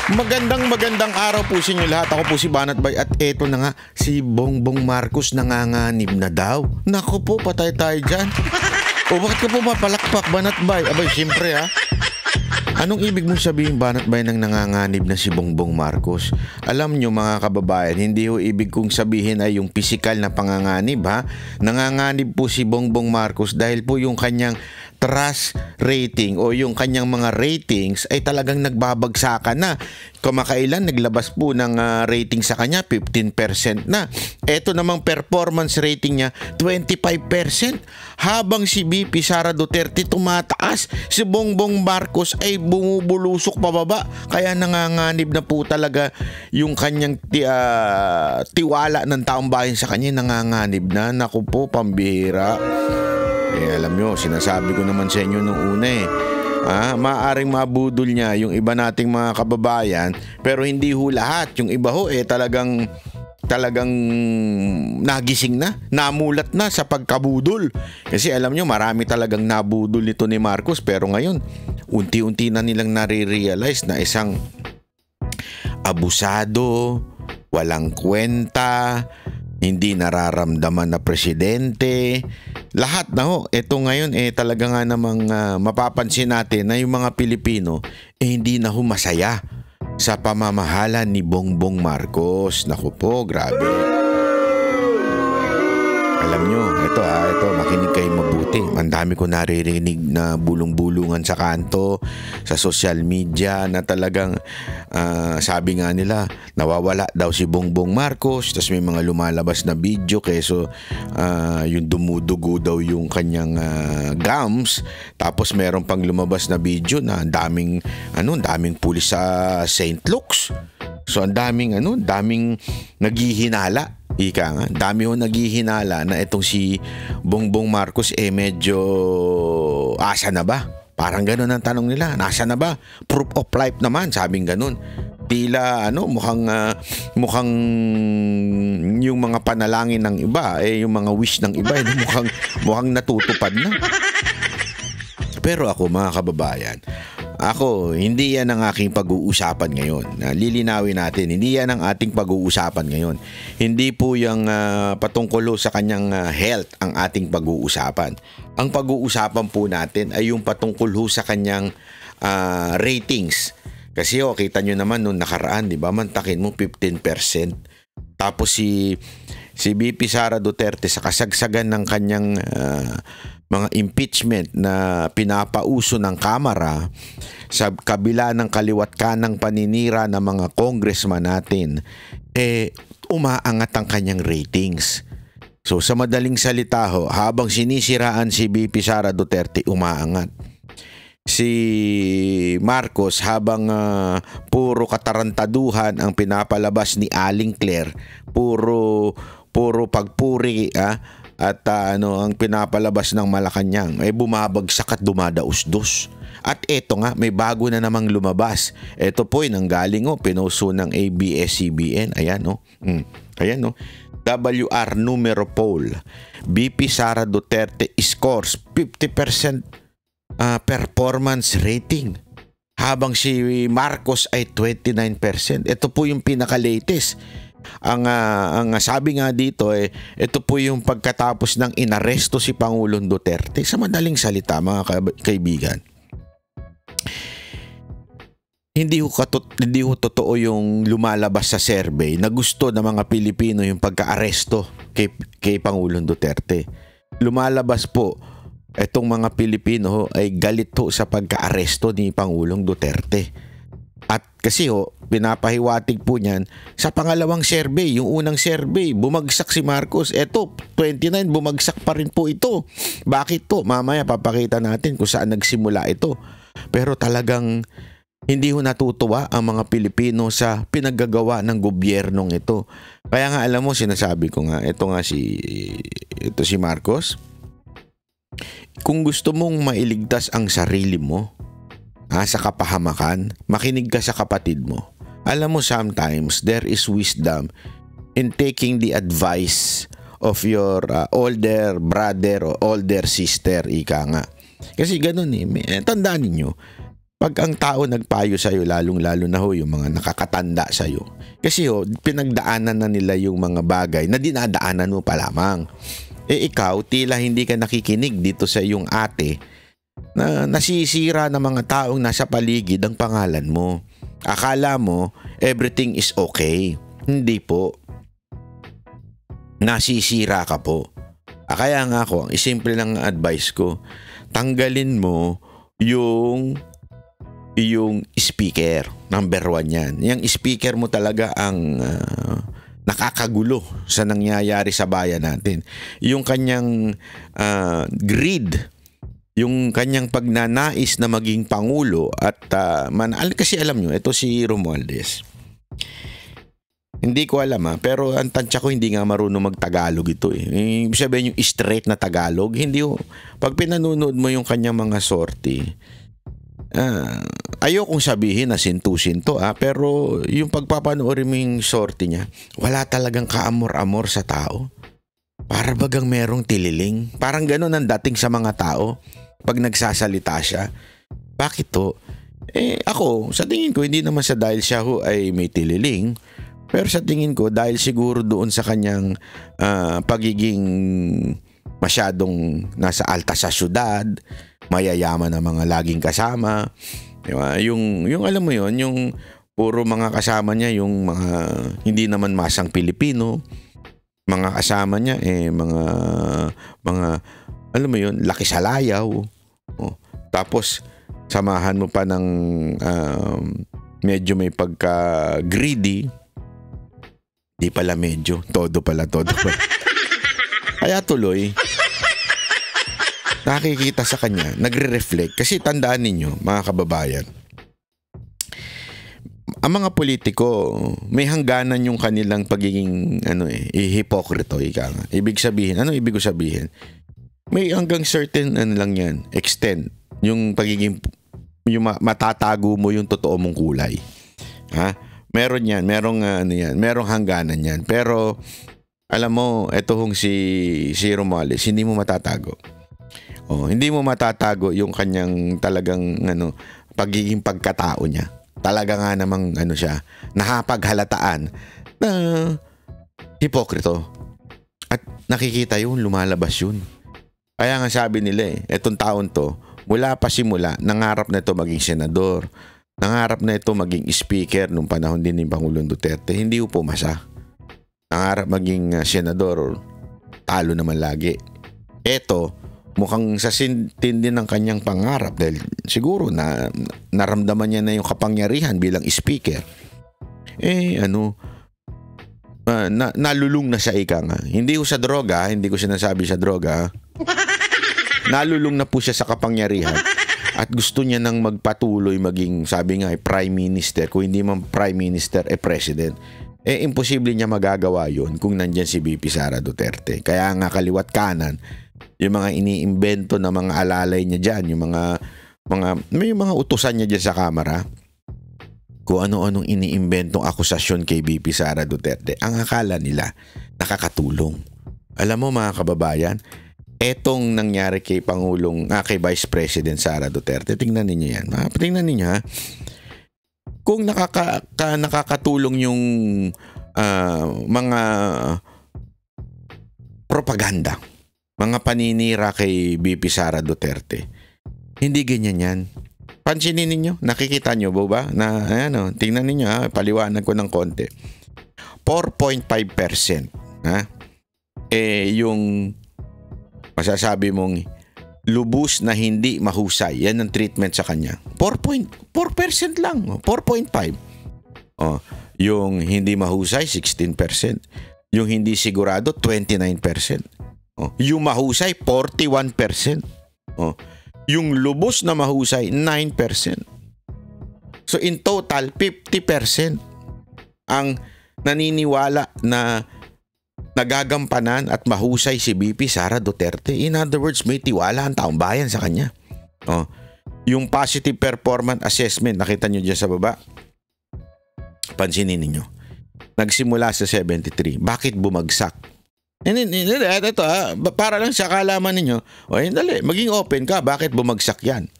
Magandang araw po sa inyo lahat. Ako po si Banat Bay at eto na nga, si Bongbong Marcos nanganganib na daw. Naku po, patay tayo dyan. O bakit ka po mapalakpak, Banat Bay? Abay, siyempre ha. Anong ibig mong sabihin, Banat Bay, ng nanganganib na si Bongbong Marcos? Alam nyo mga kababayan, hindi ho ibig kong sabihin ay yung pisikal na panganganib ha. Nanganganib po si Bongbong Marcos dahil po yung kanyang trust rating o yung kanyang mga ratings ay talagang nagbabagsakan na. Kamakailan naglabas po ng rating sa kanya 15% na. Ito namang performance rating niya 25%. Habang si VP Sara Duterte tumataas, si Bongbong Marcos ay bumubulusok pababa. Kaya nanganganib na po talaga yung kanyang tiwala ng taong bayan sa kanya, nanganganib na. Naku po, pambihira. Alam nyo, sinasabi ko naman sa inyo nung una maaring mabudol niya yung iba nating mga kababayan, pero hindi ho lahat. Yung iba ho talagang nagising na, namulat na sa pagkabudol. Kasi alam nyo, marami talagang nabudol nito ni Marcos, pero ngayon unti-unti na nilang nare-realize na isang abusado, walang kwenta, hindi nararamdaman na presidente. Lahat na ho. Ito ngayon talaga nga namang mapapansin natin na yung mga Pilipino hindi na ho masaya sa pamamahala ni Bongbong Marcos. Naku po, grabe. Alam nyo, ito makinig kayo mabuti. Ang dami ko naririnig na bulong-bulungan sa kanto, sa social media na talagang sabi nga nila, nawawala daw si Bongbong Marcos, tapos may mga lumalabas na video keso yung dumudugo daw yung kanyang gums, tapos meron pang lumabas na video na daming pulis sa St. Luke's. So ang daming naghihinala. Ika nga, dami ho naghihinala na itong si Bongbong Marcos medyo asa na ba? Parang gano'n ang tanong nila. Nasa na ba? Proof of life naman, sabing gano'n. Tila mukhang yung mga panalangin ng iba, yung mga wish ng iba, mukhang natutupad na. Pero ako mga kababayan, hindi yan ang aking pag-uusapan ngayon. Lilinawin natin, hindi yan ang ating pag-uusapan ngayon. Hindi po yung patungkol sa kanyang health ang ating pag-uusapan. Ang pag-uusapan po natin ay yung patungkol sa kanyang ratings. Kasi kita nyo naman nung nakaraan, di ba, mantakin mo 15%. Tapos si VP Sara Duterte sa kasagsagan ng kanyang mga impeachment na pinapauso ng Kamara, sa kabila ng kaliwat kanang paninira ng mga congressman natin, umaangat ang kanyang ratings. So sa madaling salita ho, habang sinisiraan si VP Sara Duterte, umaangat. Si Marcos, habang puro katarantaduhan ang pinapalabas ni Aling Claire, puro pagpuri at ang pinapalabas ng Malacanang, bumabagsak at dumadausdos. At eto nga, may bago na namang lumabas. Ito po nanggaling pinuso ng ABS-CBN. Ayan Ayan WR numero poll. VP Sara Duterte scores 50% performance rating, habang si Marcos ay 29%. Ito po yung pinaka-latest. Ang sabi nga dito ito po yung pagkatapos ng inaresto si Pangulong Duterte. Sa madaling salita mga kaibigan, hindi ho totoo yung lumalabas sa survey na gusto ng mga Pilipino yung pagka-aresto kay Pangulong Duterte. Lumalabas po itong mga Pilipino ay galit sa pagka-aresto ni Pangulong Duterte. At kasi pinapahiwatig po niyan sa pangalawang survey. Yung unang survey, bumagsak si Marcos. Eto, 29, bumagsak pa rin po ito. Bakit to? Mamaya papakita natin kung saan nagsimula ito. Pero talagang hindi natutuwa ang mga Pilipino sa pinaggagawa ng gobyernong ito. Kaya nga alam mo, sinasabi ko nga, ito si Marcos. Kung gusto mong mailigtas ang sarili mo sa kapahamakan, makinig ka sa kapatid mo. Alam mo, sometimes there is wisdom in taking the advice of your older brother or older sister, ika nga. Kasi ganun tandaan ninyo, pag ang tao nagpayo sa'yo, lalong-lalo na ho yung mga nakakatanda sa'yo, kasi ho, pinagdaanan na nila yung mga bagay na dinadaanan mo pa lamang. Ikaw, tila hindi ka nakikinig dito sa iyong ate na nasisira ng mga taong nasa paligid ang pangalan mo. Akala mo, everything is okay. Hindi po. Nasisira ka po. Kaya nga ako, simple lang ang advice ko, tanggalin mo yung speaker. Number 1 yan. Yung speaker mo talaga ang nakakagulo sa nangyayari sa bayan natin. Yung kanyang greed, yung kanyang pagnanais na maging pangulo at kasi alam nyo, ito si Romualdez. Hindi ko alam pero ang tansya ko hindi nga marunong mag-Tagalog ito Ibig sabihin yung straight na Tagalog, hindi pag pinanonood mo yung kanyang mga sortie, ayokong sabihin na sinto-sinto pero yung pagpapanoorin mo yung sortie niya, wala talagang kaamor-amor sa tao. Para bagang merong tililing. Parang ganun ang dating sa mga tao pag nagsasalita siya. Bakit to? Ako, sa tingin ko, hindi naman sa dahil siya ay may tililing. Pero sa tingin ko, dahil siguro doon sa kanyang pagiging masyadong nasa alta sa syudad, mayayaman na mga laging kasama. Diba? Yung alam mo yon, yung puro mga kasama niya, yung mga hindi naman masang Pilipino, mga kasama niya mga alam mo yon, laki sa layaw. Tapos samahan mo pa ng medyo may pagka greedy. Di pala medyo, todo pala. Kaya tuloy, nakikita sa kanya, nagre-reflect. Kasi tandaan ninyo, mga kababayan, ang mga politiko, may hangganan yung kanilang pagiging hipokrito. Ibig sabihin, ibig ko sabihin? May hanggang certain lang yan, extent, yung pagiging, yung matatago mo yung totoo mong kulay. Meron yan, merong hangganan yan. Pero alam mo, ito hong si Romualdez, hindi mo matatago. Hindi mo matatago yung kanyang talagang pagiging pagkatao niya. Talaga nga namang siya, nahapaghalataan na hipokrito. At nakikita yun, lumalabas yun. Kaya nga sabi nila etong taon to, mula pa simula, nangarap na ito maging senador. Nangarap na ito maging speaker nung panahon din ni Pangulong Duterte. Hindi po pumasa. Nangarap maging senador, talo naman lagi. Ito, mukhang sa tindi ng kanyang pangarap dahil siguro naramdaman niya na yung kapangyarihan bilang speaker. Nalulung na siya nga. Hindi ko sa droga, hindi ko sinasabi sa droga. Nalulung na po siya sa kapangyarihan. At gusto niya nang magpatuloy maging, sabi nga, prime minister. Kung hindi man prime minister, president. Imposible niya magagawa yun kung nandyan si VP Sara Duterte. Kaya nga kaliwat kanan, yung mga iniimbento na mga alalay niya dyan, may mga utusan niya dyan sa kamera, kung ano-anong iniimbentong akusasyon kay VP Sara Duterte, ang akala nila nakakatulong. Alam mo mga kababayan, etong nangyari kay kay Vice President Sara Duterte, tingnan ninyo yan. Tingnan ninyo kung nakakatulong yung mga propaganda, mga paninira kay VP Sara Duterte. Hindi ganyan yan. Pansinin ninyo, nakikita nyo ba na tingnan ninyo paliwanag ko ng konti. 4.5% yung masasabi mong lubos na hindi mahusay. Yan ang treatment sa kanya. 4% lang. 4.5. Yung hindi mahusay, 16%. Yung hindi sigurado, 29%. Yung mahusay, 41%. Yung lubos na mahusay, 9%. So in total, 50% ang naniniwala na nagagampanan at mahusay si VP Sara Duterte. In other words, may tiwala ang taong bayan sa kanya. Yung positive performance assessment, nakita nyo dyan sa baba. Pansinin ninyo. Nagsimula sa 73. Bakit bumagsak? Ito para lang sa kaalaman ninyo. Dali, maging open ka. Bakit bumagsak yan?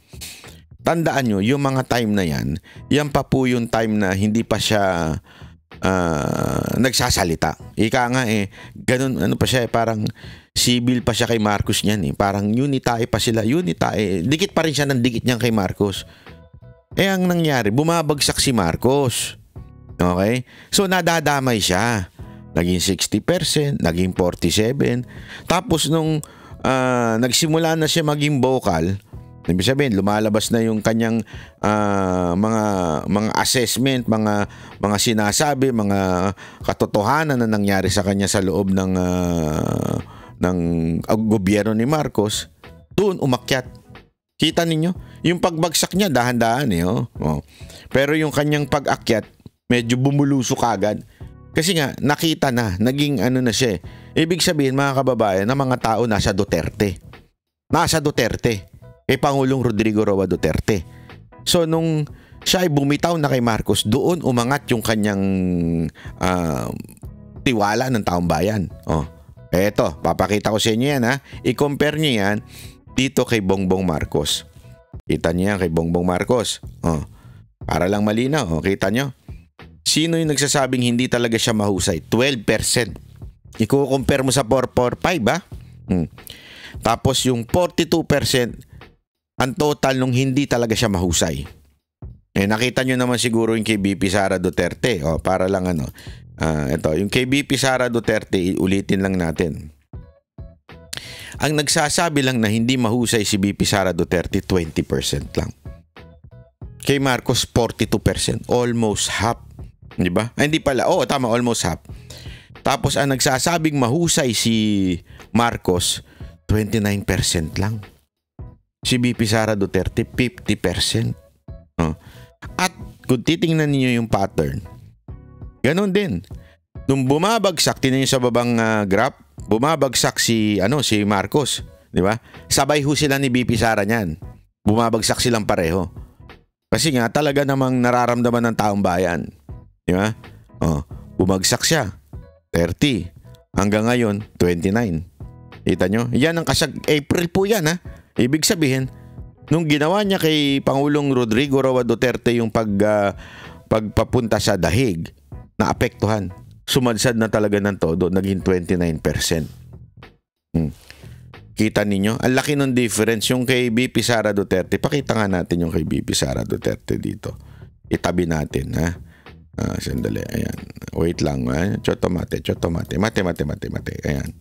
tandaan nyo, yung mga time na yan pa po yung time na hindi pa siya nagsasalita. Ika nga ganun, ano pa siya parang civil pa siya kay Marcos niyan Parang unitae pa sila. Unitae. Dikit pa rin siya ng dikit niyan kay Marcos. Ang nangyari, bumabagsak si Marcos. Okay? So, nadadamay siya. Naging 60%, naging 47%. Tapos nung nagsimula na siya maging vocal, ibig sabihin, lumalabas na yung kanyang mga assessment, mga sinasabi, mga katotohanan na nangyari sa kanya sa loob ng gobyerno ni Marcos, doon umakyat. Kita ninyo? Yung pagbagsak niya, dahan-dahan Pero yung kanyang pag-akyat, medyo bumulusok agad. Kasi nga, nakita na, naging ano na siya. Ibig sabihin, mga kababayan, na mga tao nasa Duterte. Nasa Duterte. Kay Pangulong Rodrigo Roa Duterte. So, nung siya ay bumitaw na kay Marcos, doon umangat yung kanyang tiwala ng taong bayan. Eto, papakita ko sa inyo yan I-compare niyo yan dito kay Bongbong Marcos. Kita niyo yan kay Bongbong Marcos. Para lang malinaw. Kita niyo? Sino yung nagsasabing hindi talaga siya mahusay? 12%. I-compare mo sa 445 Tapos yung 42%, ang total nung hindi talaga siya mahusay. Nakita nyo naman siguro yung kay BP Sara Duterte. Para lang ito, yung kay BP Sara Duterte, ulitin lang natin. Ang nagsasabi lang na hindi mahusay si BP Sara Duterte, 20% lang. Kay Marcos, 42%. Almost half. Di ba? Hindi pala. Tama, almost half. Tapos ang nagsasabing mahusay si Marcos, 29% lang. Si BP Sara Duterte, 50%. At kung titingnan niyo yung pattern, ganon din. Nung bumabagsak, tingnan niyo sa babang graph, bumabagsak si Marcos, di ba? Sabay ho sila ni BP Sara niyan. Bumabagsak silang pareho. Kasi nga talaga namang nararamdaman ng taong bayan, di ba? Bumagsak siya 30 hanggang ngayon 29. Kita nyo? Yan ang April po yan Ibig sabihin, nung ginawa niya kay Pangulong Rodrigo Roa Duterte yung pagpapunta sa dahig, naapektuhan. Sumadsad na talaga ng todo, naging 29%. Kita ninyo? Ang laki ng difference. Yung kay BP Sara Duterte, pakita nga natin yung kay BP Sara Duterte dito. Itabi natin, sandali, ayan. Wait lang, chotomate. Mate. Ayan.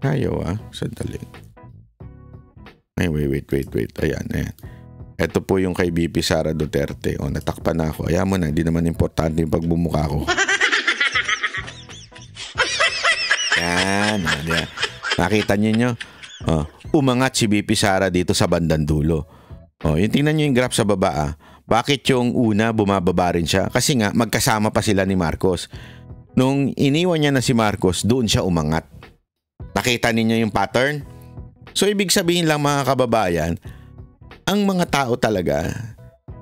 Ayaw, sandali. Ay, wait. Ayan. Ito po yung kay BP Sara Duterte. Natakpan na ako. Ayan mo na, hindi naman importante yung pagbumuka ko. Yan. Nakita niyo umangat si BP Sara dito sa bandang dulo. Yung tingnan niyo yung graph sa baba. Bakit yung una bumababa rin siya? Kasi nga magkasama pa sila ni Marcos. Nung iniwan niya na si Marcos, doon siya umangat. Nakita niyo yung pattern? So ibig sabihin lang mga kababayan, ang mga tao talaga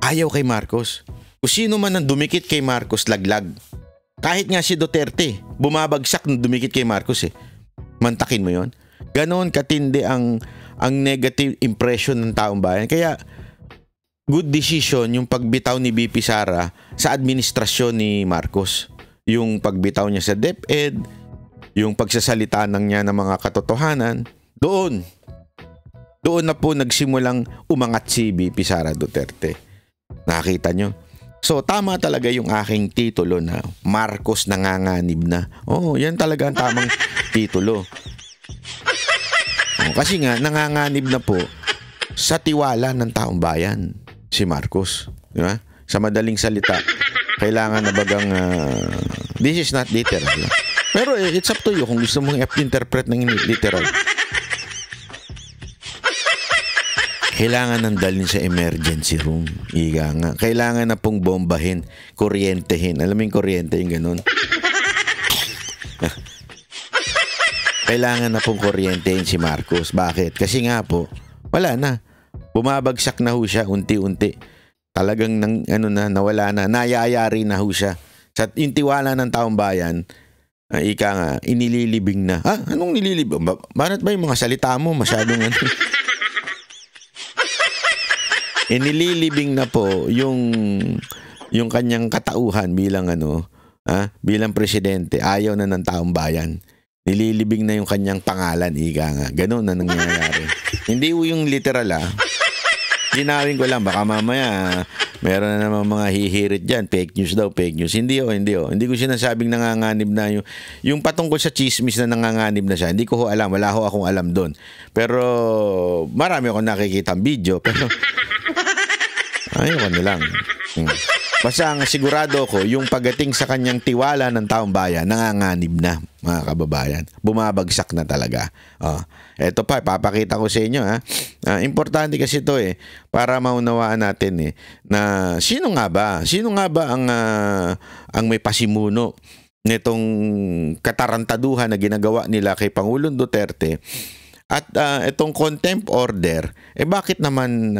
ayaw kay Marcos. Kung sino man ang dumikit kay Marcos, laglag. Kahit nga si Duterte, bumabagsak nung dumikit kay Marcos Mantakin mo yon. Ganon katindi ang negative impression ng taong bayan. Kaya good decision yung pagbitaw ni BP Sara sa administrasyon ni Marcos. Yung pagbitaw niya sa DepEd, yung pagsasalita niya ng mga katotohanan, doon na po nagsimulang umangat si BP Sara Duterte. Nakita nyo? So tama talaga yung aking titulo na Marcos nanganganib na. Yan talaga ang tamang titulo. Kasi nga nanganganib na po sa tiwala ng taong bayan si Marcos. Di ba? Sa madaling salita, kailangan na bagang this is not literal. Pero it's up to you kung gusto mong i-interpret ng literal. Kailangan nang dalhin sa emergency room. Iga nga. Kailangan na pong bombahin, kuryentehin. Alam mo yung kuryente, yung ganun. Kailangan na pong kuryentehin si Marcos. Bakit? Kasi nga po, wala na. Bumabagsak na ho siya unti-unti. Talagang nawala na. Nayayari na ho siya. Sa yung tiwala ng taong bayan, ika nga, inililibing na. Anong nililibing? Bakit ba yung mga salita mo masyadong Inililibing na po yung kanyang katauhan bilang bilang presidente. Ayaw na ng taong bayan. Nililibing na yung kanyang pangalan, ika nga. Ganun na nangyayari. Hindi yung literal Ginawin ko lang, baka mamaya meron na naman mga hihirit dyan. Fake news daw, fake news. Hindi Hindi ko sinasabing nanganganib na yung patungkol sa chismis na nanganganib na siya. Hindi ko alam. Wala akong alam doon. Pero marami akong nakikita video. Pero ayoko na lang. Basta ang sigurado ko, yung pagdating sa kanyang tiwala ng taong bayan, nanganganib na, mga kababayan. Bumabagsak na talaga. Eto pa, papakita ko sa inyo. Importante kasi ito para maunawaan natin na sino nga ba ang may pasimuno nitong katarantaduhan na ginagawa nila kay Pangulong Duterte at itong contempt order, bakit naman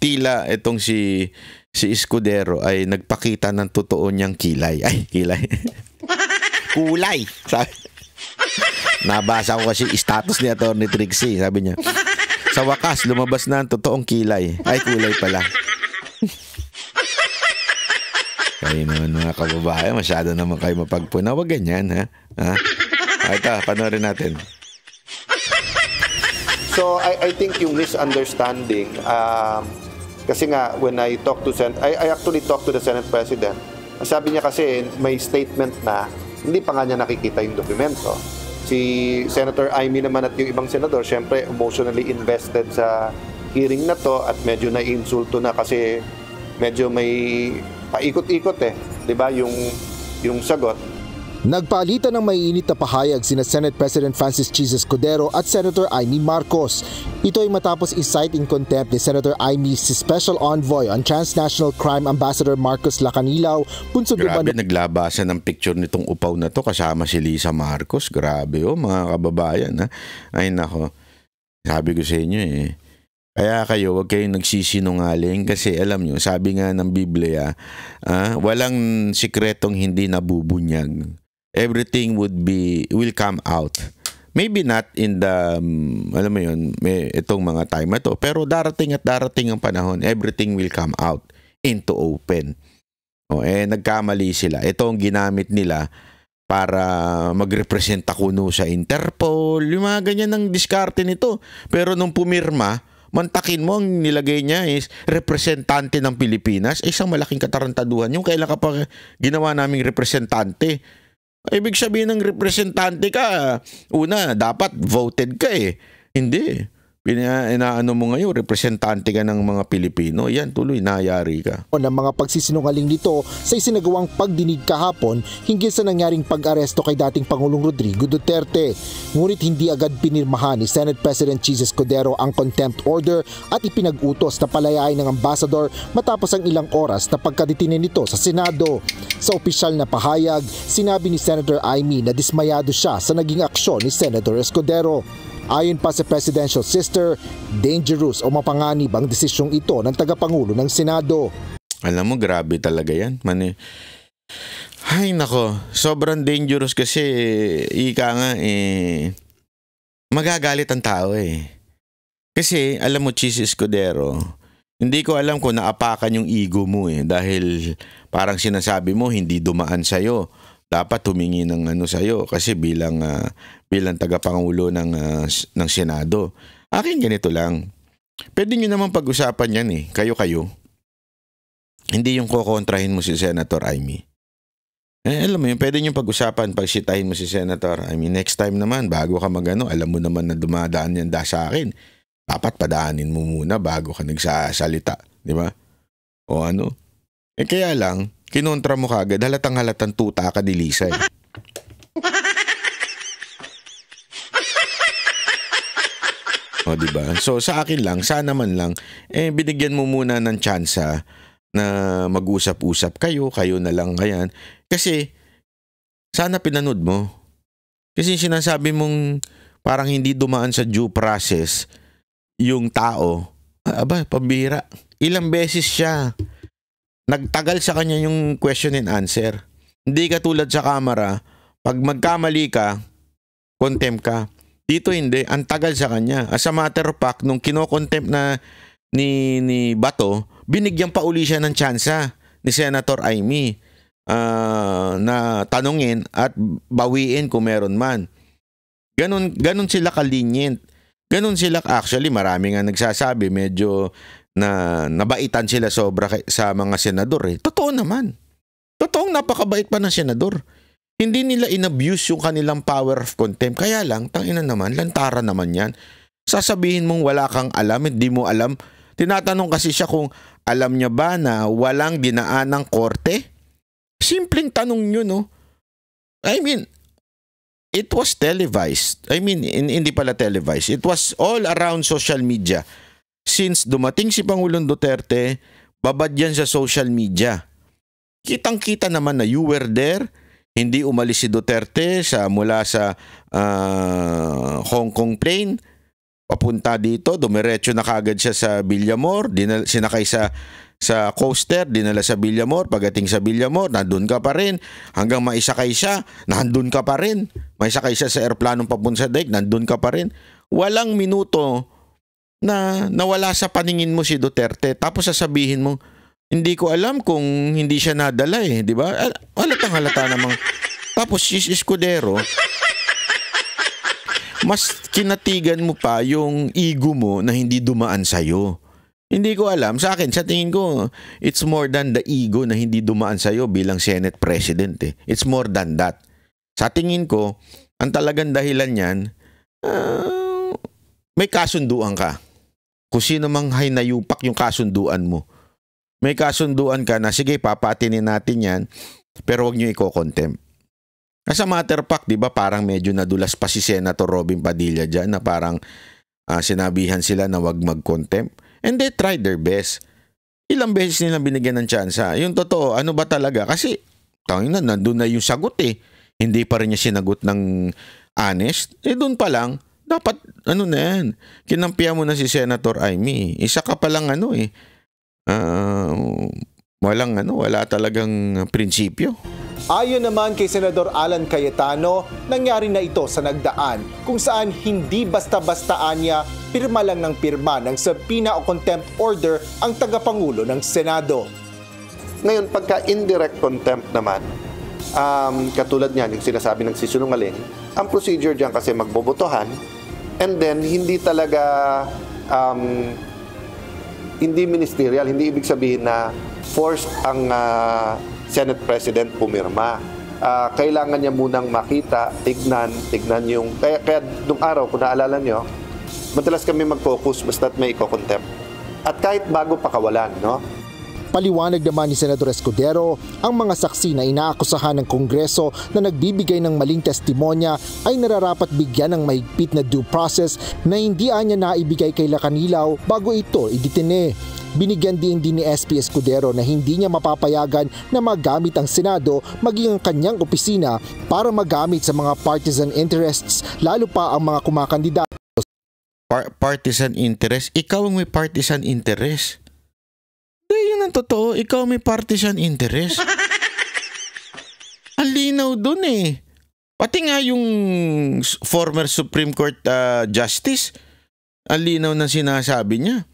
tila itong si Escudero ay nagpakita ng totoo niyang kilay. Ay, kilay. Kulay. Nabasa ko kasi status ni Atty. Trixie. Sabi niya, sa wakas, lumabas na ang totoong kilay. Ay, kulay pala. Kayo naman mga kababayan, masyado naman kayo mapagpuna. Huwag ganyan, ha? Ito, panoorin natin. So, I think yung misunderstanding, kasi nga, when I talk to I actually talked to the Senate President. Sabi niya kasi may statement na hindi pa nga niya nakikita yung dokumento. Si Senator Amy naman at yung ibang senador, syempre emotionally invested sa hearing na to at medyo na-insulto na kasi medyo may paikot-ikot di ba, yung sagot. Nagpalitan ng maiinit na pahayag sina Senate President Francis Jesus Escudero at Senator Amy Marcos. Ito ay matapos i-cite in contempt ni Senator Amy si Special Envoy on Transnational Crime Ambassador Marcos Lacanilaw. Grabe, naglabasan ng picture nitong upaw na to kasama si Lisa Marcos. Grabe mga kababayan. Ay nako, sabi ko sa inyo Kaya kayo, huwag kayong nagsisinungaling kasi alam nyo, sabi nga ng Biblia, walang sikretong hindi nabubunyag. Everything will come out. Maybe not in the, alam mo yun, itong mga time na to, pero darating at darating ang panahon, everything will come out into open. Nagkamali sila. Ito ang ginamit nila para magrepresenta kuno sa Interpol, yung mga ganyan ng diskarte nito. Pero nung pumirma, mantakin mo, ang nilagay niya is representante ng Pilipinas. Isang malaking katarantaduhan. Yung kailan ka pa ginawa naming representante. Ibig sabihin ng representante ka, una, dapat voted ka Hindi. Inaano mo ngayon, representante ka ng mga Pilipino. Yan, tuloy, nayari ka. Ng mga pagsisinungaling nito sa isinagawang pagdinig kahapon hinggil sa nangyaring pag-aresto kay dating Pangulong Rodrigo Duterte. Ngunit hindi agad pinirmahan ni Senate President Jesus Escudero ang contempt order at ipinag-utos na palayain ng ambassador matapos ang ilang oras na pagkadetine nito sa Senado. Sa opisyal na pahayag, sinabi ni Senator Amy na dismayado siya sa naging aksyon ni Senator Escudero. Ayon pa sa presidential sister, dangerous o mapanganib ang desisyong ito ng tagapangulo ng Senado. Alam mo, grabe talaga yan. Ay nako, sobrang dangerous kasi ika nga magagalit ang tao Kasi alam mo, Jesus Escudero, hindi ko alam kung naapakan yung ego mo dahil parang sinasabi mo hindi dumaan sa'yo. Dapat humingi ng sa'yo kasi bilang tagapangulo ng Senado. Akin ganito lang. Pwede nyo naman pag-usapan yan kayo-kayo. Hindi yung kukontrahin mo si Senator Amy. Alam mo yun, pwede nyo pag-usapan, pagsitahin mo si Senator Amy. Next time naman, bago ka alam mo naman na dumadaan yan sa akin. Dapat padaanin mo muna bago ka nagsasalita. Di ba? O kaya lang, kinontra mo kagad, halatang tuta ka ni Lisa diba? So sa akin lang, sana man lang, binigyan mo muna ng tsansa na mag-usap-usap kayo na lang ngayon. Kasi, sana pinanood mo. Kasi sinasabi mong parang hindi dumaan sa due process yung tao. Pambira. Ilang beses siya nagtagal sa kanya yung question and answer. Hindi ka tulad sa camera, pag magkamali ka, contempt ka. Dito hindi, ang tagal sa kanya. As a matter of fact, nung kino-contempt na ni Bato, binigyan pa uli siya ng tsansa ni Senator Amy na tanungin at bawiin kung meron man. Ganun sila kalinient. Ganun sila, actually marami nga nagsasabi medyo nabaitan sila sobra sa mga senador eh. Totoo naman. Totoong napakabait pa ng senador. Hindi nila inabuse yung kanilang power of contempt. Kaya lang, tangina naman, lantara naman yan. Sasabihin mong wala kang alam, hindi mo alam. Tinatanong kasi siya kung alam niya ba na walang dinaan ng korte? Simpleng tanong yun, no? I mean, it was televised. I mean, hindi pala televised. It was all around social media. Since dumating si Pangulong Duterte, babad yan sa social media. Kitang-kita naman na you were there. Hindi umalis si Duterte mula sa Hong Kong plane. Papunta dito, dumiretso na kagad siya sa Villamor, sinakay sa coaster, dinala sa Villamor, pagdating sa Villamor, nandun ka pa rin. Hanggang maisakay siya, nandun ka pa rin. Maisakay siya sa aeroplanong papunta sa daig, nandun ka pa rin. Walang minuto na nawala sa paningin mo si Duterte, tapos sasabihin mo, hindi ko alam kung hindi siya nadala eh, di ba? Halata namang. Tapos si Escudero, mas kinatigan mo pa yung ego mo na hindi dumaan sa'yo. Hindi ko alam. Sa akin, sa tingin ko, it's more than the ego na hindi dumaan sa'yo bilang Senate President eh. It's more than that. Sa tingin ko, ang talagang dahilan yan, may kasunduan ka. Kung sino mang hinayupak yung kasunduan mo. May kasunduan ka na, sige, papatinin natin yan, pero huwag nyo i-contempt. As a matter of fact, di ba, parang medyo nadulas pa si Senator Robin Padilla dyan na parang sinabihan sila na huwag mag-contempt. And they tried their best. Ilang beses nilang binigyan ng tsansa. Yung totoo, ano ba talaga? Kasi, nandun na yung sagot eh. Hindi pa rin niya sinagot ng honest. Eh, doon pa lang, dapat, na yan, kinampihan mo na si Senator Amy. Isa ka palang wala talagang prinsipyo. Ayon naman kay Senador Alan Cayetano, nangyari na ito sa nagdaan kung saan hindi basta-basta niya pirma lang ng pirma ng subpoena o contempt order ang tagapangulo ng Senado. Ngayon, pagka indirect contempt naman, katulad niyan, yung sinasabi ng sisinungaling, ang procedure diyan kasi magbobotohan and then hindi talaga hindi ministerial, hindi ibig sabihin na forced ang Senate President pumirma. Kailangan niya munang makita, tignan yung... Kaya nung araw, kung naalala nyo, madalas kami mag-focus basta't may iko-contempt. At kahit bago pakawalan, no? Paliwanag naman ni Senador Escudero, ang mga saksi na inaakusahan ng Kongreso na nagbibigay ng maling testimonya ay nararapat bigyan ng mahigpit na due process na hindi anya naibigay kay Lacanilaw bago ito idetine. Binigyan din ni SP Escudero na hindi niya mapapayagan na magamit ang Senado maging ang kanyang opisina para magamit sa mga partisan interests, lalo pa ang mga kumakandidato. Partisan interest? Ikaw ang may partisan interest. Yun ang totoo, ikaw may partisan interest. Ang linaw dun eh. Pati nga yung former Supreme Court Justice, ang linaw na sinasabi niya.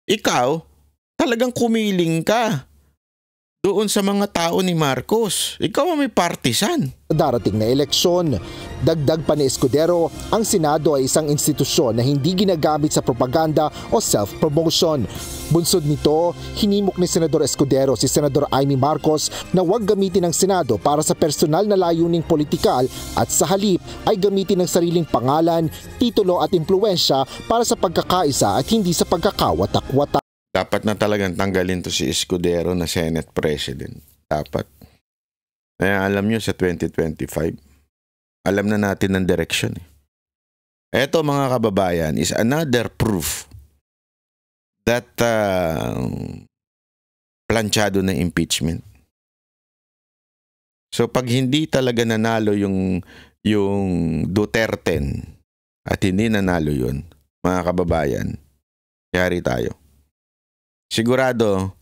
Ikaw, talagang kumiling ka doon sa mga tao ni Marcos. Ikaw ang may partisan. Darating na eleksyon. Dagdag pa ni Escudero, ang Senado ay isang institusyon na hindi ginagamit sa propaganda o self-promotion. Bunsod nito, hinimok ni Senador Escudero si Senador Amy Marcos na huwag gamitin ang Senado para sa personal na layuning politikal at sa halip ay gamitin ang sariling pangalan, titulo at impluensya para sa pagkakaisa at hindi sa pagkakawatak-watak. Dapat na talagang tanggalin to si Escudero na Senate President. Dapat. Kaya alam nyo sa 2025, alam na natin ang direction. Eto mga kababayan is another proof that planchado na impeachment. So pag hindi talaga nanalo yung Duterte at hindi nanalo yun, mga kababayan, yari tayo. Sigurado,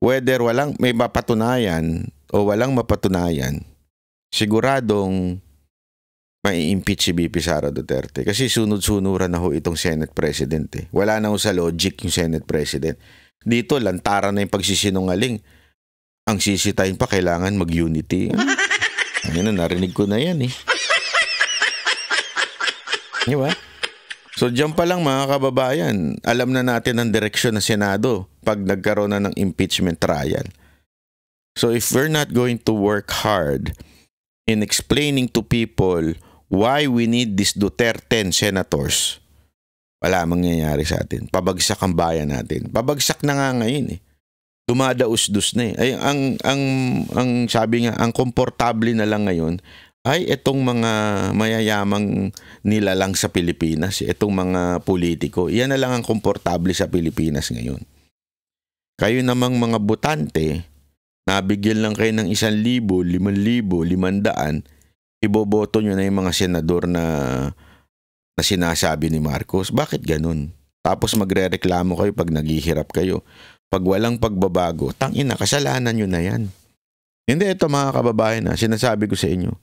whether may mapatunayan o walang mapatunayan, siguradong mai-impeach si BP Sara Duterte. Kasi sunod-sunuran na ho itong Senate President eh. Wala na ho sa logic yung Senate President. Dito, lantaran na yung pagsisinungaling. Ang sisitahin pa, kailangan mag-unity. Ayun na, narinig ko na yan eh. Di ba? So, dyan pa lang mga kababayan, alam na natin ang direksyon ng Senado pag nagkaroon na ng impeachment trial. So, if we're not going to work hard in explaining to people why we need these Duterte senators, wala mangyayari sa atin. Pabagsak ang bayan natin. Pabagsak na nga ngayon eh. Dumadaus-dus na eh. Ay, ang sabi nga, ang komportable na lang ngayon ay itong mga mayayamang nilalang sa Pilipinas, itong mga politiko. Yan na lang ang komportable sa Pilipinas ngayon. Kayo namang mga botante, nabigyan lang kayo ng 1,000, 5,000, 500, iboboto nyo na yung mga senador na sinasabi ni Marcos. Bakit ganun? Tapos magre-reklamo kayo pag naghihirap kayo. Pag walang pagbabago, tangina, kasalanan nyo na yan. Hindi, ito mga kababayan na, sinasabi ko sa inyo,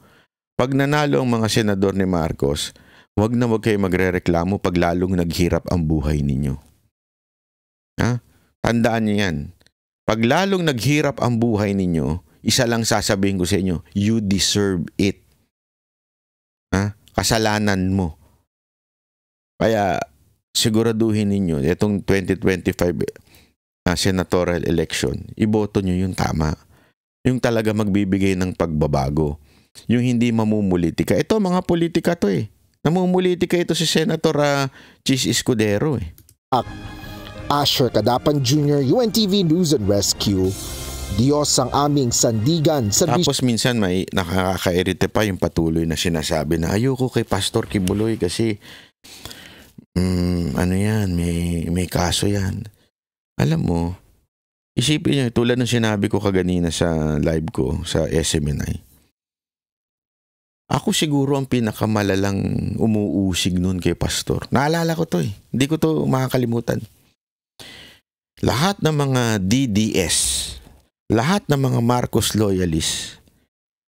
pag nanalo ang mga senador ni Marcos, wag kayo magre-reklamo pag lalong naghirap ang buhay ninyo. Ha? Tandaan niyo yan. Pag lalong naghirap ang buhay ninyo, isa lang sasabihin ko sa inyo, you deserve it. Ha? Kasalanan mo. Kaya siguraduhin ninyo, itong 2025 senatorial election, iboto nyo yung tama. Yung talaga magbibigay ng pagbabago. Yung hindi mamumulitika. Ito, mga politika to eh. Namumulitika ito si Senator Chis Escudero eh. Asher Kadapan Jr., UNTV News and Rescue. Diyos ang aming sandigan. Tapos minsan may nakakairite pa yung patuloy na sinasabi na ayoko kay Pastor Kibuloy kasi ano yan, may kaso yan. Alam mo, isipin nyo, tulad ng sinabi ko kaganina sa live ko sa SMNI. Ako siguro ang pinakamalalang umuusig nun kay Pastor. Naalala ko to eh. Hindi ko to makakalimutan. Lahat ng mga DDS, lahat ng mga Marcos loyalists,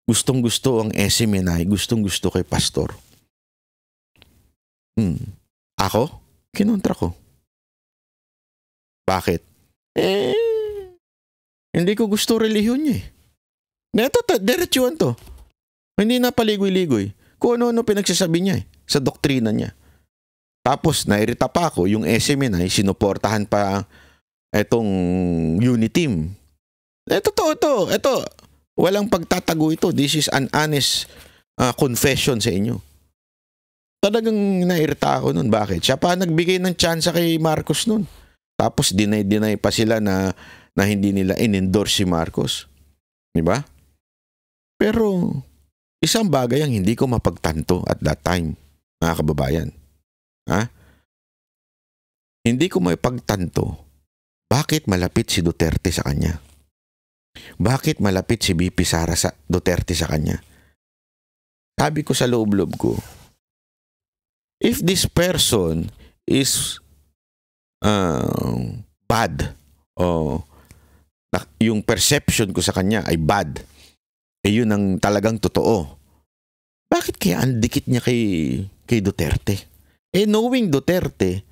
gustong-gusto ang SMNI, gustong-gusto kay Pastor. Ako? Kinontra ko. Bakit? Hindi ko gusto relihiyon niya eh. Neto, diretsuhan to. Hindi na paligoy-ligoy. Kung ano-ano pinagsasabi niya eh, sa doktrina niya. Tapos, nairita pa ako, yung SMNI, sinuportahan pa itong Uniteam. Totoo to. Ito, walang pagtatago ito. This is an honest confession sa inyo. Talagang nairita ako nun. Bakit? Siya pa nagbigay ng tsansa kay Marcos nun. Tapos deny pa sila na hindi nila in-endorse si Marcos. Diba? Pero isang bagay ang hindi ko mapagtanto at that time, mga kababayan. Ha? Hindi ko mapagtanto bakit malapit si Duterte sa kanya. Bakit malapit si BP Sara Duterte sa kanya. Sabi ko sa loob-loob ko, if this person is bad o yung perception ko sa kanya ay bad, yun ang talagang totoo. Bakit kaya ang dikit niya kay Duterte? Knowing Duterte,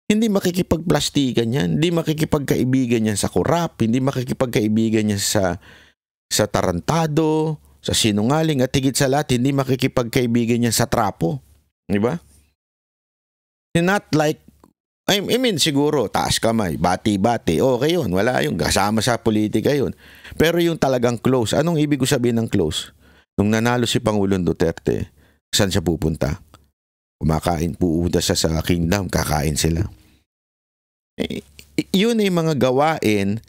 hindi makikipagplastikan yan, hindi makikipagkaibigan yan sa korap, hindi makikipagkaibigan yan sa tarantado, sa sinungaling, at higit sa lahat, hindi makikipagkaibigan yan sa trapo. Di ba? Not like, I mean, siguro, taas kamay, bati-bati, okay yun, wala yun, kasama sa politika yun. Pero yung talagang close, anong ibig ko sabihin ng close? Nung nanalo si Pangulong Duterte, saan siya pupunta? Kumakain, pupunta siya sa kingdom, kakain sila. Yun ay mga gawain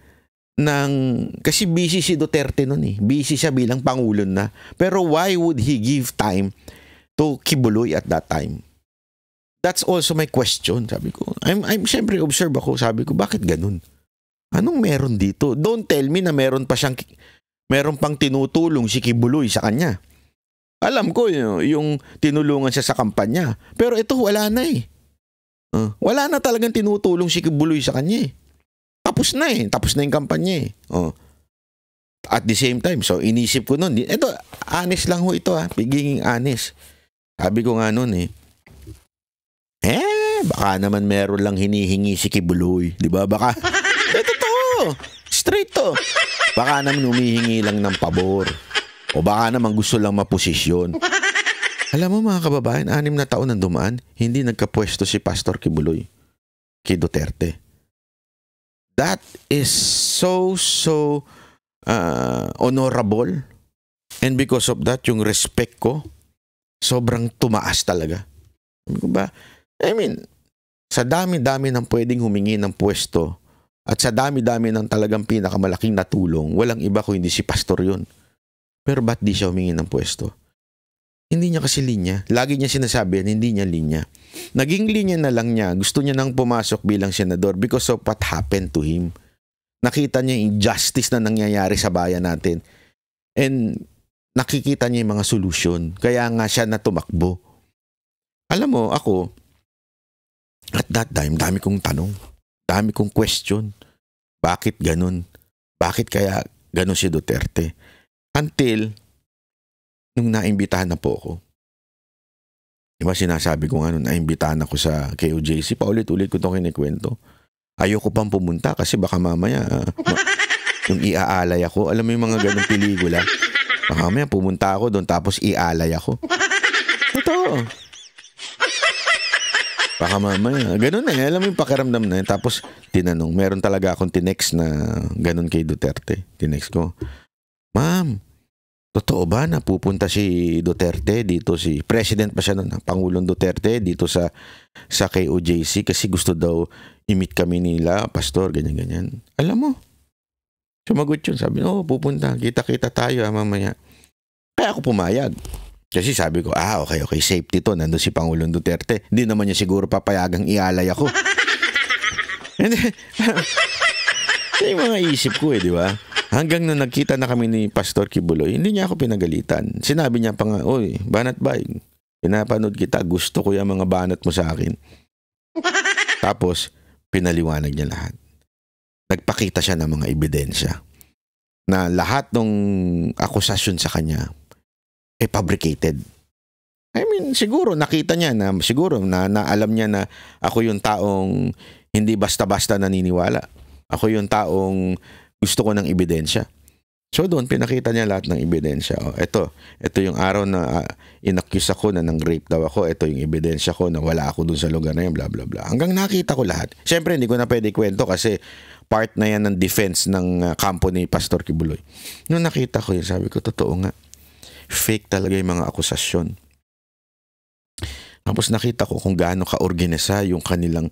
ng, kasi busy si Duterte nun eh. Busy siya bilang Pangulo na. Pero why would he give time to Kibuloy at that time? That's also my question, sabi ko. I'm siyempre observe ako, sabi ko, bakit ganun? Anong meron dito? Don't tell me na meron pang tinutulong si Kibuloy sa kanya. Alam ko yung tinulungan siya sa kampanya. Pero ito wala na eh. Wala na talagang tinutulong si Kibuloy sa kanya eh. Tapos na yung kampanya eh. At the same time, so inisip ko nun, ito, honest lang ho ito ha, pagiging honest. Sabi ko nga noon baka naman meron lang hinihingi si Kibuloy. Di ba? Baka, totoo. Straight to. Baka naman humihingi lang ng pabor. O baka naman gusto lang maposisyon. Alam mo mga kababayan, 6 na taon ang dumaan, hindi nagkapwesto si Pastor Kibuloy kay Duterte. That is so honorable. And because of that, yung respect ko, sobrang tumaas talaga. Sa dami-dami ng pwedeng humingi ng pwesto at sa dami-dami ng talagang pinakamalaking natulong, walang iba kung hindi si Pastor yun. Pero ba't di siya humingi ng pwesto? Hindi niya kasi linya. Lagi niya sinasabi yan, hindi niya linya. Naging linya na lang niya. Gusto niya nang pumasok bilang senador because of what happened to him. Nakita niya yung injustice na nangyayari sa bayan natin. And nakikita niya yung mga solusyon. Kaya nga siya na tumakbo. Alam mo, ako, at that time, dami kong tanong. Dami kong question. Bakit ganun? Bakit kaya ganun si Duterte? Until, nung naimbitahan na po ako. Diba sinasabi ko nga nung naimbitahan ako sa KOJC, paulit-ulit ko itong kinikwento. Ayoko pang pumunta kasi baka mamaya, yung iaalay ako. Alam mo yung mga ganung pelikula? Baka mamaya pumunta ako doon tapos iaalay ako. Totoo. Baka mamaya, ganun alam mo yung pakiramdam na yun. Tapos tinanong, meron talaga akong tinext na ganun kay Duterte. Tinext ko, Ma'am, totoo ba na pupunta si Duterte dito, si President pa siya noon, Pangulong Duterte dito sa KOJC kasi gusto daw i-meet kami nila, Pastor, ganyan-ganyan. Alam mo, sumagot yun. Sabi, pupunta, kita-kita tayo mamaya. Kaya ako pumayag. Kasi sabi ko, okay, safety to. Nandun si Pangulong Duterte. Hindi naman niya siguro papayagang ialay ako. Yung mga isip ko di ba? Hanggang na nagkita na kami ni Pastor Kibuloy, hindi niya ako pinagalitan. Sinabi niya pa nga, oy, banat bay, pinapanood kita, gusto ko yung mga banat mo sa akin. Tapos, pinaliwanag niya lahat. Nagpakita siya ng mga ebidensya na lahat ng akusasyon sa kanya fabricated. Siguro nakita niya na alam niya na ako yung taong hindi basta-basta naniniwala. Ako yung taong gusto ko ng ebidensya. So doon pinakita niya lahat ng ebidensya. Ito yung araw na inaccuse ako na ng rape daw ako. Ito yung ebidensya ko na wala ako doon sa lugar na yun, bla bla bla. Hanggang nakita ko lahat. Siyempre hindi ko na pwede kwento kasi part na yan ng defense ng kampo ni Pastor Kibuloy. Nung nakita ko yun, sabi ko, totoo nga. Fake talaga yung mga akusasyon. Tapos nakita ko kung gaano ka-organisa yung kanilang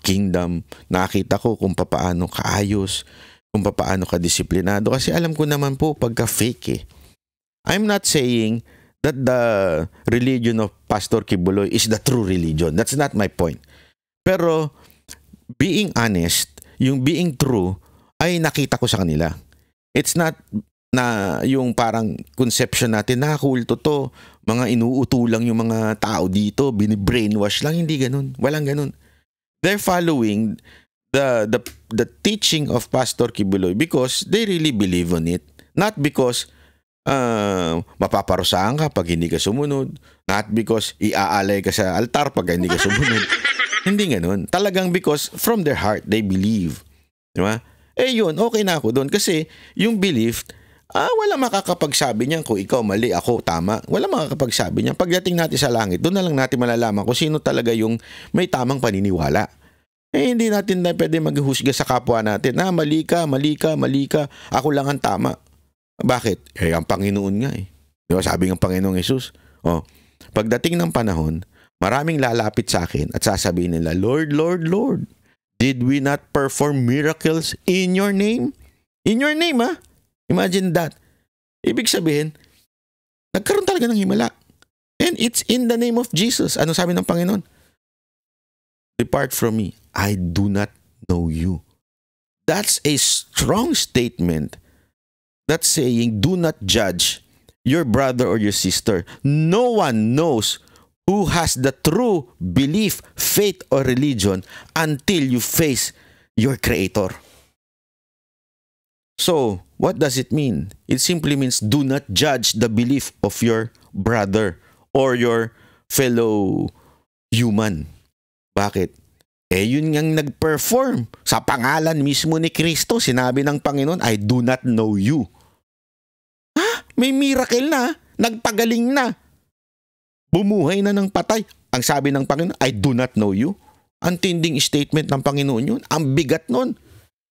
kingdom. Nakita ko kung paano kaayos, kung paano ka-disiplinado. Kasi alam ko naman po pagka-fake I'm not saying that the religion of Pastor Kibuloy is the true religion. That's not my point. Pero being honest, yung being true ay nakita ko sa kanila. It's not na yung parang conception natin na kulto to, mga inuuto lang yung mga tao dito, bini-brainwash lang, hindi ganun. Walang ganun. They're following the teaching of Pastor Kibuloy because they really believe on it. Not because mapaparusahan ka pag hindi ka sumunod. Not because iaalay ka sa altar pag hindi ka sumunod. Hindi ganun. Talagang because from their heart, they believe. Diba? Yun, okay na ako doon. Kasi yung belief, wala makakapagsabi niyan kung ikaw mali, ako tama. Wala makakapagsabi niyan. Pagdating natin sa langit, doon na lang natin malalaman kung sino talaga yung may tamang paniniwala. Hindi natin na pwede maghusga sa kapwa natin. Mali ka. Ako lang ang tama. Bakit? Ang Panginoon nga Diba? Sabi ng Panginoong Jesus, pagdating ng panahon, maraming lalapit sa akin at sasabihin nila, Lord, Lord, Lord, did we not perform miracles in your name? In your name, Imagine that. Ibig sabihin, nagkaroon talaga ng himala. And it's in the name of Jesus. Ano sabi ng Panginoon? Depart from me. I do not know you. That's a strong statement. That's saying, do not judge your brother or your sister. No one knows who has the true belief, faith, or religion until you face your Creator. So, what does it mean? It simply means do not judge the belief of your brother or your fellow human. Bakit? Yun ngang nag-perform sa pangalan mismo ni Kristo. Sinabi ng Panginoon, I do not know you. May miracle na. Nagpagaling na. Bumuhay na ng patay. Ang sabi ng Panginoon, I do not know you. Ang tinding statement ng Panginoon yun. Ang bigat nun.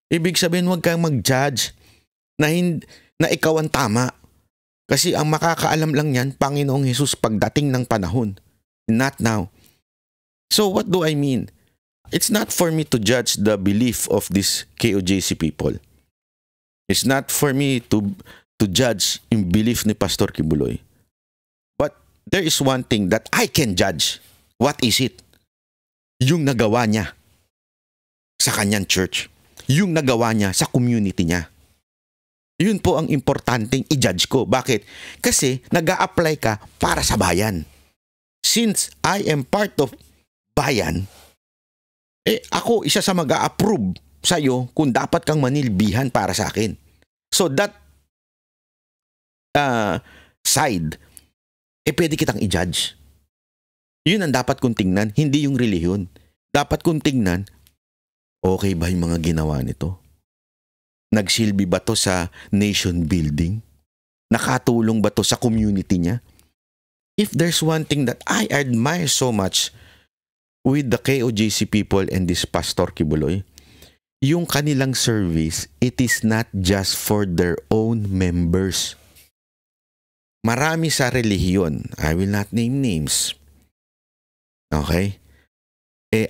Ibig sabihin, huwag kang mag-judge na ikaw ang tama. Kasi ang makakaalam lang yan, Panginoong Jesus pagdating ng panahon. Not now. So what do I mean? It's not for me to judge the belief of these KOJC people. It's not for me to judge yung belief ni Pastor Kibuloy. But there is one thing that I can judge. What is it? Yung nagawa niya sa kanyang church. Yung nagawa niya sa community niya. Yun po ang importanteng i-judge ko. Bakit? Kasi nag-a-apply ka para sa bayan. Since I am part of bayan, ako isa sa mag-a-approve sa'yo kung dapat kang manilbihan para sa akin. So that side, pwede kitang i-judge. Yun ang dapat kong tingnan, hindi yung relihiyon. Dapat kong tingnan, okay ba yung mga ginawa nito? Nagsilbi ba to sa nation building? Nakatulong ba to sa community niya? If there's one thing that I admire so much with the KOJC people and this Pastor Kibuloy, yung kanilang service, it is not just for their own members. Marami sa relihiyon, I will not name names. Okay?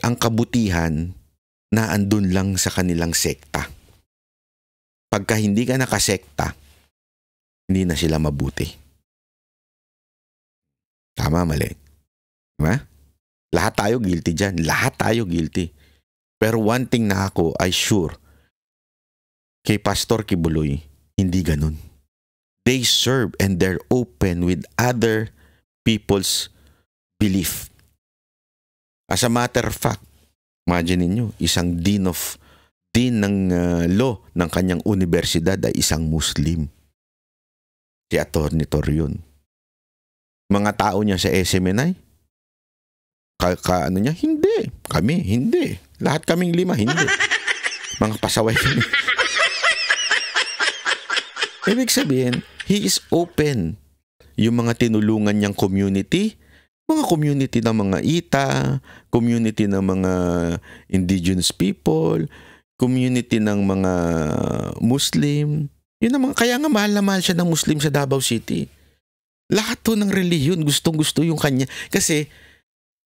Ang kabutihan na andun lang sa kanilang sekta. Pagka hindi ka nakasekta, hindi na sila mabuti. Tama, mali. Diba? Lahat tayo guilty dyan. Lahat tayo guilty. Pero one thing na ako ay sure, kay Pastor Kibuloy, hindi ganun. They serve and they're open with other people's belief. As a matter of fact, imagine niyo, isang dean ng law ng kanyang universidad ay isang Muslim. Si Atty. Torion. Mga tao niya sa SMNI, ano niya? Hindi. Kami, hindi. Lahat kaming 5, hindi. Mga pasaway kami. Ibig sabihin, he is open. Yung mga tinulungan niyang community, mga community ng mga Ita, community ng mga indigenous people, community ng mga Muslim. Yun naman, kaya nga mahal na mahal siya ng Muslim sa Davao City. Lahat to ng relihiyon, gustong-gusto yung kanya. Kasi,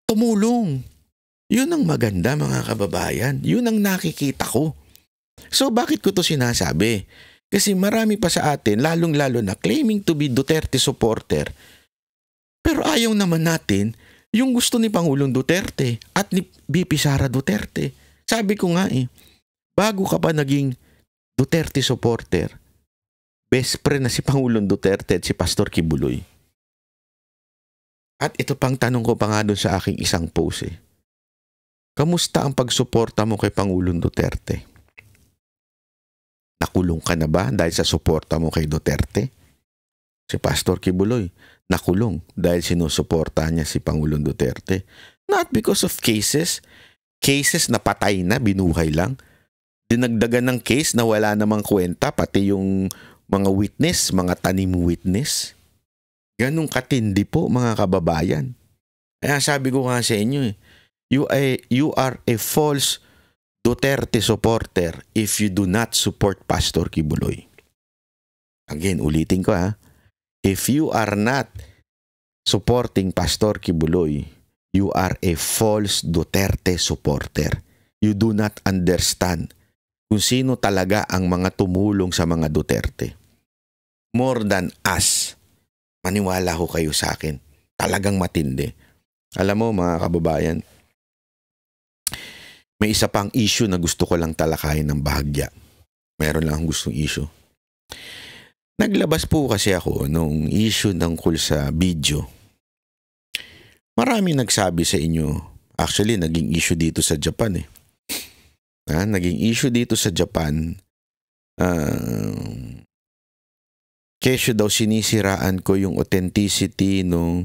tumulong. Yun ang maganda, mga kababayan. Yun ang nakikita ko. So, bakit ko to sinasabi? Kasi marami pa sa atin, lalong-lalo na claiming to be Duterte supporter. Pero ayaw naman natin yung gusto ni Pangulong Duterte at ni VP Sara Duterte. Sabi ko nga bago ka pa naging Duterte supporter, best friend na si Pangulong Duterte at si Pastor Kibuloy. At ito pang tanong ko pa nga doon sa aking isang post Kamusta ang pagsuporta mo kay Pangulong Duterte? Nakulong ka na ba dahil sa suporta mo kay Duterte? Si Pastor Kibuloy, nakulong dahil sinusuporta niya si Pangulong Duterte. Not because of cases na patay na, binuhay lang. Dinagdagan ng case na wala namang kwenta, pati yung mga witness, mga tanim witness. Ganong katindi po, mga kababayan. Kaya sabi ko nga sa inyo you are a false Duterte supporter if you do not support Pastor Kibuloy. Again, ulitin ko If you are not supporting Pastor Kibuloy, you are a false Duterte supporter. You do not understand kung sino talaga ang mga tumulong sa mga Duterte. More than us. Maniwala ho kayo sa akin. Talagang matindi. Alam mo mga kababayan, may isa pang issue na gusto ko lang talakayin ng bahagya. Meron lang akong gustong issue. Naglabas po kasi ako nung issue tungkol sa video. Marami nagsabi sa inyo, actually naging issue dito sa Japan Naging issue dito sa Japan Kesyo daw sinisiraan ko yung authenticity nung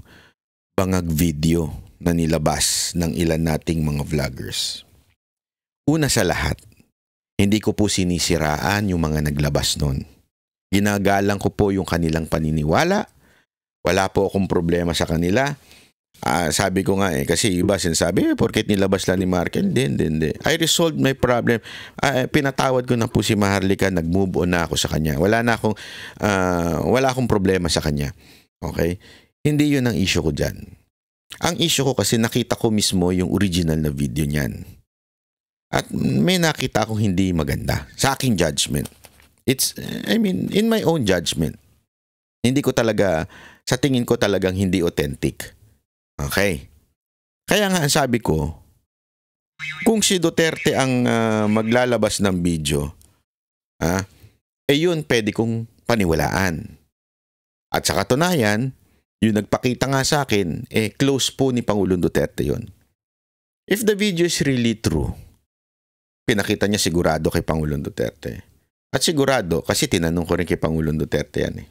bangag video na nilabas ng ilan nating mga vloggers. Una sa lahat, hindi ko po sinisiraan yung mga naglabas nun. Ginagalang ko po yung kanilang paniniwala. Wala po akong problema sa kanila. Sabi ko nga kasi iba sinasabi, porket nilabas lang ni Markel, hindi. I resolved my problem. Pinatawad ko na po si Maharlika, nag-move on na ako sa kanya. Wala akong problema sa kanya. Okay? Hindi yun ang issue ko dyan. Ang issue ko kasi nakita ko mismo yung original na video niyan. At may nakita akong hindi maganda. Sa aking judgment. In my own judgment. Sa tingin ko talagang hindi authentic. Okay. Kaya nga ang sabi ko, kung si Duterte ang maglalabas ng video, yun pwede kong paniwalaan. At sa katunayan, yung nagpakita nga sa akin, close po ni Pangulong Duterte yun. If the video is really true, pinakita niya sigurado kay Pangulong Duterte. At sigurado, kasi tinanong ko rin kay Pangulong Duterte yan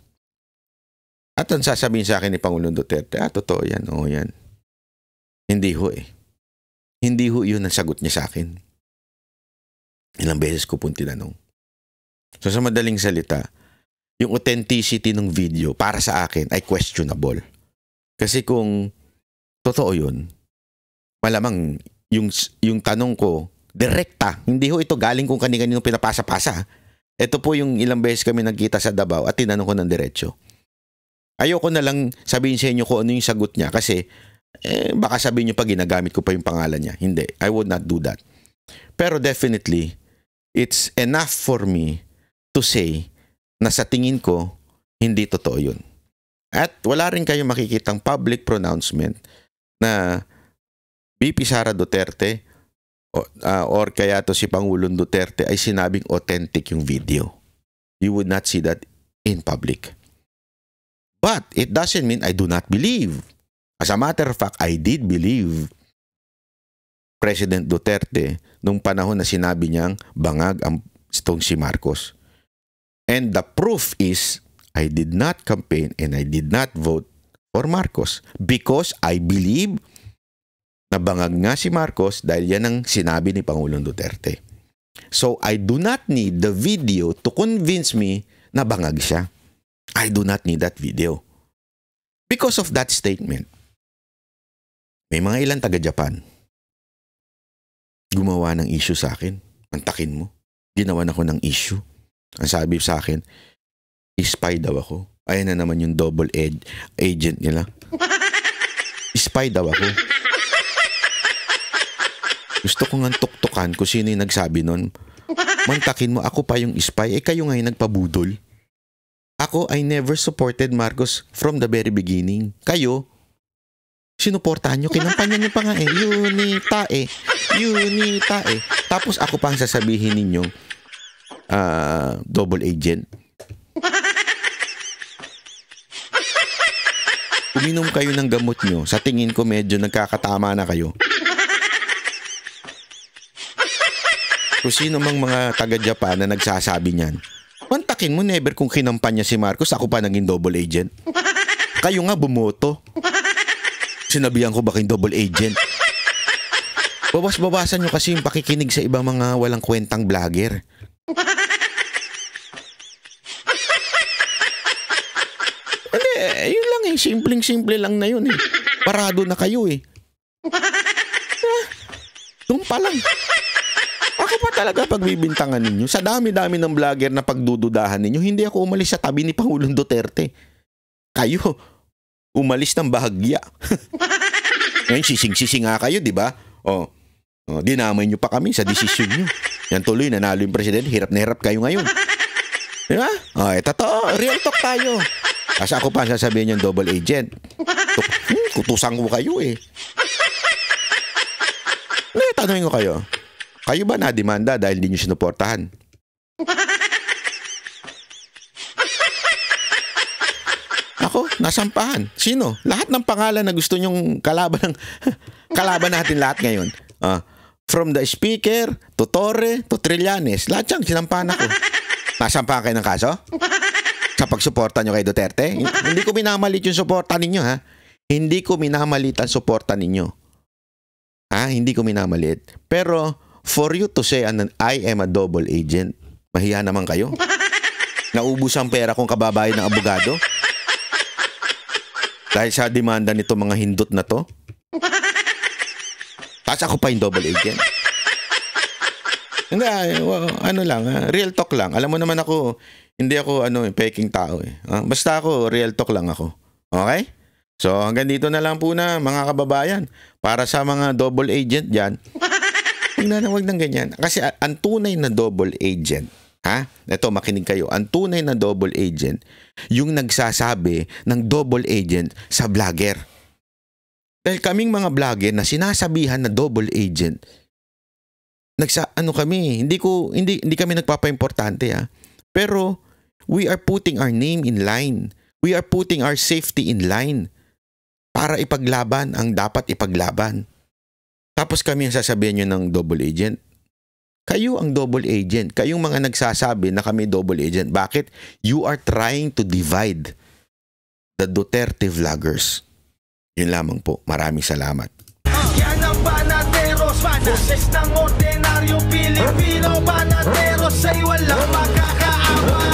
At ang sasabihin sa akin ni Pangulong Duterte, totoo yan, oo yan. Hindi ho Hindi ho yun ang sagot niya sa akin. Ilang beses ko pong tinanong. So sa madaling salita, yung authenticity ng video para sa akin ay questionable. Kasi kung totoo yun, malamang yung tanong ko, direkta, hindi ho ito galing kung kani-kanino pinapasa-pasa. Ito po yung ilang beses kami nagkita sa Davao at tinanong ko ng diretso. Ayoko na lang sabihin sa inyo kung ano yung sagot niya kasi baka sabihin nyo pa ginagamit ko pa yung pangalan niya. Hindi, I would not do that. Pero definitely, it's enough for me to say na sa tingin ko, hindi totoo yun. At wala rin kayong makikitang public pronouncement na VP Sara Duterte or kaya to si Pangulong Duterte ay sinabing authentic yung video. You would not see that in public. But it doesn't mean I do not believe. As a matter of fact, I did believe President Duterte nung panahon na sinabi niyang bangag ang itong si Marcos. And the proof is, I did not campaign and I did not vote for Marcos because I believe na bangag nga si Marcos dahil yan ang sinabi ni Pangulong Duterte. So I do not need the video to convince me na bangag siya. I do not need that video. Because of that statement, may mga ilang taga-Japan gumawa ng issue sa akin. Antakin mo. Ginawan ako ng issue. Ang sabi sa akin, spy daw ako. Ayan na naman yung double agent nila. Spy daw ako. Gusto ko nga tuktukan kung sino yung nagsabi nun. Mantakin mo, ako pa yung spy. Kayo nga yung nagpabudol. Ako, I never supported Marcos from the very beginning. Kayo, sinuportahan nyo, kinampanyan nyo pa nga Unita. Tapos ako pang sasabihin ninyong double agent. Uminom kayo ng gamot nyo. Sa tingin ko medyo nagkakatama na kayo. Kung sino mang mga taga-Japan na nagsasabi niyan, mantakin mo, never kung kinampanya si Marcos, ako pa naging double agent. Kayo nga bumoto. Sinabihan ko ba kayong double agent? Babasan nyo kasi yung pakikinig sa ibang mga walang kwentang vlogger. Hindi, yun lang simpleng-simple lang na yun Parado na kayo Doon pa lang. Ako pa talaga pagbibintangan ninyo. Sa dami-dami ng vlogger na pagdududahan ninyo, hindi ako umalis sa tabi ni Pangulong Duterte. Kayo, umalis ng bahagya. Ngayon, sising-sising nga kayo, di ba? Dinamay nyo pa kami sa desisyon nyo. Yan tuloy, nanalo yung presidente, hirap na hirap kayo ngayon. Di ba? Totoo, real talk tayo. Kasi ako pa sasabihin yung double agent. Kutusang ko kayo tanongin ko kayo. Kayo ba na-demanda dahil di nyo sinuportahan? Ako, nasampahan. Sino? Lahat ng pangalan na gusto nyong kalaban natin lahat ngayon. From the speaker, to Torre, to Trillanes. Lahat siyang sinampahan ako. Nasampahan kayo ng kaso? Sa pagsuporta nyo kay Duterte? Hindi ko minamalit yung suporta ninyo, ha? Hindi ko minamalit ang suporta ninyo. Ha? Hindi ko minamalit. Pero, for you to say I am a double agent, mahiya naman kayo. Naubos ang pera kong kababayan ng abogado? Dahil sa demanda nito mga hindot na to? Tapos ako pa yung double agent? Hindi, ano lang, real talk lang. Alam mo naman ako, hindi ako peking tao eh. Basta ako, real talk lang ako. Okay? So hanggang dito na lang po na mga kababayan. Para sa mga double agent dyan, huwag nang ganyan. Kasi ang tunay na double agent, ito makinig kayo, ang tunay na double agent, yung nagsasabi ng double agent sa vlogger. Dahil kaming mga vlogger na sinasabihan na double agent, hindi kami nagpapa-importante Pero we are putting our name in line. We are putting our safety in line para ipaglaban ang dapat ipaglaban. Tapos kami ang sasabihin nyo ng double agent. Kayo ang double agent. Kayong mga nagsasabi na kami double agent. Bakit? You are trying to divide the Duterte vloggers. Yun lamang po. Maraming salamat. Yan ang Banateros, boses ng ordinaryong Pilipino. Banateros ay walang makakaawa.